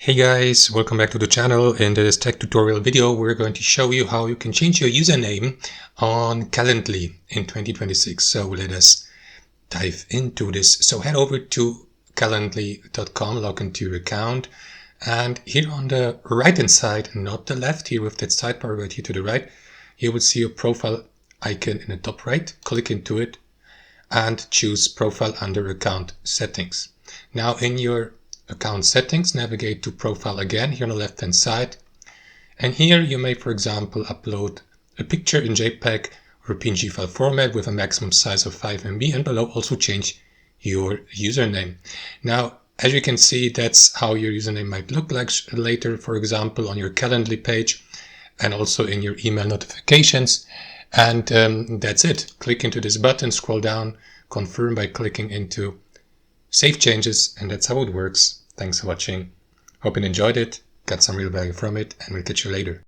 Hey guys, welcome back to the channel. In this tech tutorial video, we're going to show you how you can change your username on Calendly in 2026. So let us dive into this. So head over to calendly.com, log into your account, and here on the right hand side, not the left, here with that sidebar right here to the right, you will see a profile icon in the top right. Click into it and choose profile under account settings. Now in your account settings, navigate to profile again here on the left hand side, and here you may, for example, upload a picture in JPEG or PNG file format with a maximum size of 5 MB, and below also change your username. Now as you can see, that's how your username might look like later, for example on your Calendly page and also in your email notifications. And that's it. Click into this button, scroll down, confirm by clicking into Save Changes, and that's how it works. Thanks for watching. Hope you enjoyed it, got some real value from it, and we'll catch you later.